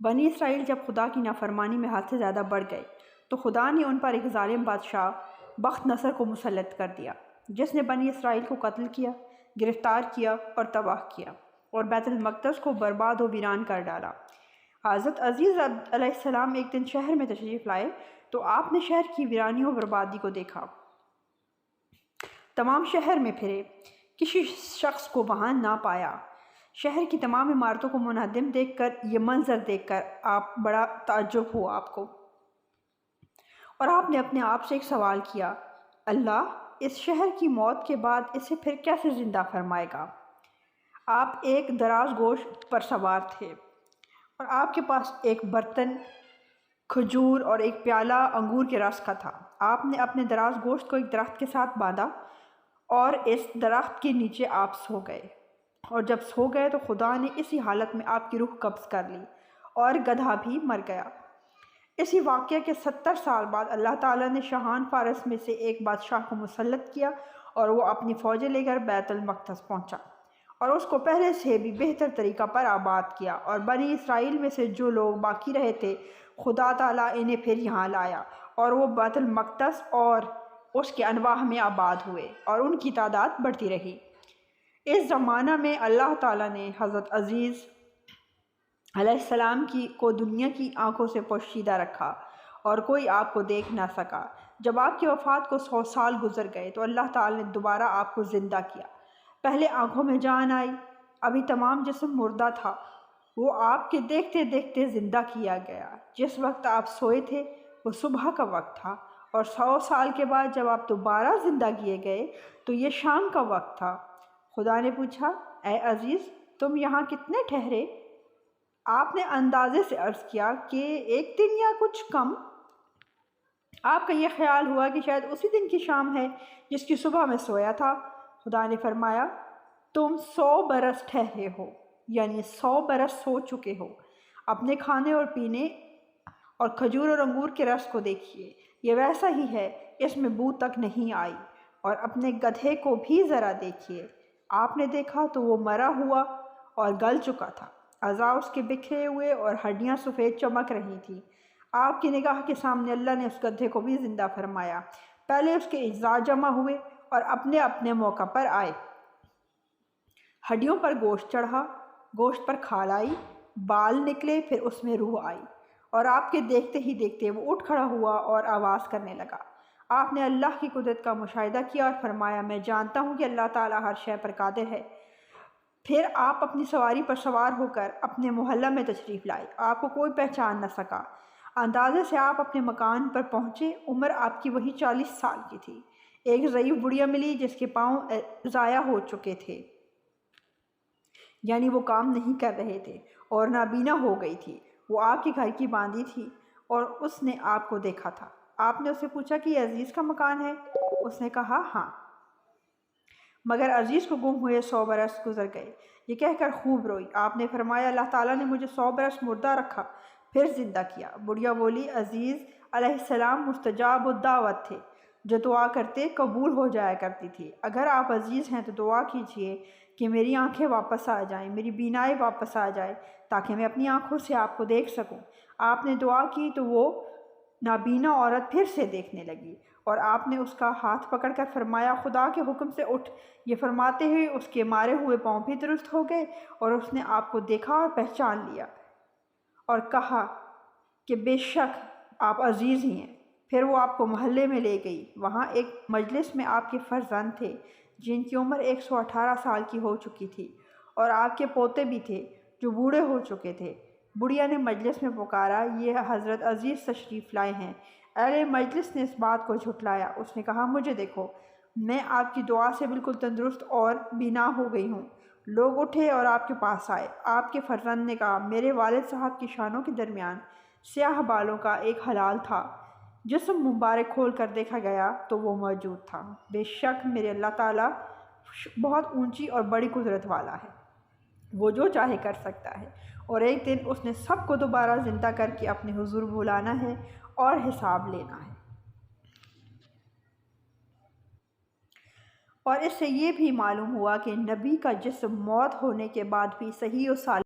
بنی اسرائیل جب خدا کی نافرمانی میں حد سے زیادہ بڑھ گئے تو خدا نے ان پر ایک ظالم بادشاہ بخت نصر کو مسلط کر دیا، جس نے بنی اسرائیل کو قتل کیا، گرفتار کیا اور تباہ کیا اور بیت المقدس کو برباد و ویران کر ڈالا۔ حضرت عزیز علیہ السلام ایک دن شہر میں تشریف لائے تو آپ نے شہر کی ویرانی و بربادی کو دیکھا۔ تمام شہر میں پھرے، کسی شخص کو وہاں نہ پایا۔ شہر کی تمام عمارتوں کو منہدم دیکھ کر، یہ منظر دیکھ کر آپ بڑا تعجب ہوا آپ کو، اور آپ نے اپنے آپ سے ایک سوال کیا، اللہ اس شہر کی موت کے بعد اسے پھر کیسے زندہ فرمائے گا؟ آپ ایک دراز گوشت پر سوار تھے اور آپ کے پاس ایک برتن کھجور اور ایک پیالہ انگور کے رس کا تھا۔ آپ نے اپنے دراز گوشت کو ایک درخت کے ساتھ باندھا اور اس درخت کے نیچے آپ سو گئے، اور جب سو گئے تو خدا نے اسی حالت میں آپ کی روح قبض کر لی اور گدھا بھی مر گیا۔ اسی واقعے کے 70 سال بعد اللہ تعالیٰ نے شاہان فارس میں سے ایک بادشاہ کو مسلط کیا اور وہ اپنی فوجیں لے کر بیت المقدس پہنچا اور اس کو پہلے سے بھی بہتر طریقہ پر آباد کیا، اور بنی اسرائیل میں سے جو لوگ باقی رہے تھے خدا تعالیٰ انہیں پھر یہاں لایا، اور وہ بیت المقدس اور اس کے انواع میں آباد ہوئے اور ان کی تعداد بڑھتی رہی۔ اس زمانہ میں اللہ تعالیٰ نے حضرت عزیز علیہ السلام کو دنیا کی آنکھوں سے پوشیدہ رکھا اور کوئی آپ کو دیکھ نہ سکا۔ جب آپ کی وفات کو 100 سال گزر گئے تو اللہ تعالیٰ نے دوبارہ آپ کو زندہ کیا۔ پہلے آنکھوں میں جان آئی، ابھی تمام جسم مردہ تھا، وہ آپ کے دیکھتے دیکھتے زندہ کیا گیا۔ جس وقت آپ سوئے تھے وہ صبح کا وقت تھا، اور 100 سال کے بعد جب آپ دوبارہ زندہ کیے گئے تو یہ شام کا وقت تھا۔ خدا نے پوچھا، اے عزیز تم یہاں کتنے ٹھہرے؟ آپ نے اندازے سے عرض کیا کہ 1 دن یا کچھ کم۔ آپ کا یہ خیال ہوا کہ شاید اسی دن کی شام ہے جس کی صبح میں سویا تھا۔ خدا نے فرمایا، تم 100 برس ٹھہرے ہو، یعنی 100 برس سو چکے ہو۔ اپنے کھانے اور پینے اور کھجور اور انگور کے رس کو دیکھیے، یہ ویسا ہی ہے، اس میں بو تک نہیں آئی، اور اپنے گدھے کو بھی ذرا دیکھیے۔ آپ نے دیکھا تو وہ مرا ہوا اور گل چکا تھا، اعضاء اس کے بکھرے ہوئے اور ہڈیاں سفید چمک رہی تھیں۔ آپ کی نگاہ کے سامنے اللہ نے اس گدھے کو بھی زندہ فرمایا۔ پہلے اس کے اعضاء جمع ہوئے اور اپنے اپنے موقع پر آئے، ہڈیوں پر گوشت چڑھا، گوشت پر کھال آئی، بال نکلے، پھر اس میں روح آئی، اور آپ کے دیکھتے ہی دیکھتے وہ اٹھ کھڑا ہوا اور آواز کرنے لگا۔ آپ نے اللہ کی قدرت کا مشاہدہ کیا اور فرمایا، میں جانتا ہوں کہ اللہ تعالیٰ ہر شے پر قادر ہے۔ پھر آپ اپنی سواری پر سوار ہو کر اپنے محلہ میں تشریف لائے، آپ کو کوئی پہچان نہ سکا۔ اندازے سے آپ اپنے مکان پر پہنچے، عمر آپ کی وہی 40 سال کی تھی۔ ایک ضعیف بڑھیا ملی جس کے پاؤں ضائع ہو چکے تھے، یعنی وہ کام نہیں کر رہے تھے، اور نابینا ہو گئی تھی۔ وہ آپ کے گھر کی باندھی تھی اور اس نے آپ کو دیکھا تھا۔ آپ نے اس سے پوچھا کہ یہ عزیز کا مکان ہے؟ اس نے کہا ہاں، مگر عزیز کو گم ہوئے 100 برس گزر گئے۔ یہ کہہ کر خوب روئی۔ آپ نے فرمایا، اللہ تعالیٰ نے مجھے 100 برس مردہ رکھا، پھر زندہ کیا۔ بڑھیا بولی، عزیز علیہ السلام مستجاب الدعوت تھے، جو دعا کرتے قبول ہو جایا کرتی تھی۔ اگر آپ عزیز ہیں تو دعا کیجئے کہ میری آنکھیں واپس آ جائیں، میری بینائی واپس آ جائے، تاکہ میں اپنی آنکھوں سے آپ کو دیکھ سکوں۔ آپ نے دعا کی تو وہ نابینا عورت پھر سے دیکھنے لگی، اور آپ نے اس کا ہاتھ پکڑ کر فرمایا، خدا کے حکم سے اٹھ۔ یہ فرماتے ہوئے اس کے مارے ہوئے پاؤں بھی درست ہو گئے، اور اس نے آپ کو دیکھا اور پہچان لیا اور کہا کہ بے شک آپ عزیز ہی ہیں۔ پھر وہ آپ کو محلے میں لے گئی۔ وہاں ایک مجلس میں آپ کے فرزند تھے جن کی عمر 118 سال کی ہو چکی تھی، اور آپ کے پوتے بھی تھے جو بوڑھے ہو چکے تھے۔ بڑھیا نے مجلس میں پکارا، یہ حضرت عزیز تشریف لائے ہیں۔ اہل مجلس نے اس بات کو جھٹلایا۔ اس نے کہا، مجھے دیکھو، میں آپ کی دعا سے بالکل تندرست اور بینا ہو گئی ہوں۔ لوگ اٹھے اور آپ کے پاس آئے۔ آپ کے فرزند نے کہا، میرے والد صاحب کی شانوں کے درمیان سیاہ بالوں کا ایک ہلال تھا۔ جسم مبارک کھول کر دیکھا گیا تو وہ موجود تھا۔ بے شک میرے اللہ تعالیٰ بہت اونچی اور بڑی قدرت والا ہے، وہ جو چاہے کر سکتا ہے، اور ایک دن اس نے سب کو دوبارہ زندہ کر کے اپنے حضور بلانا ہے اور حساب لینا ہے۔ اور اس سے یہ بھی معلوم ہوا کہ نبی کا جسم موت ہونے کے بعد بھی صحیح و سالم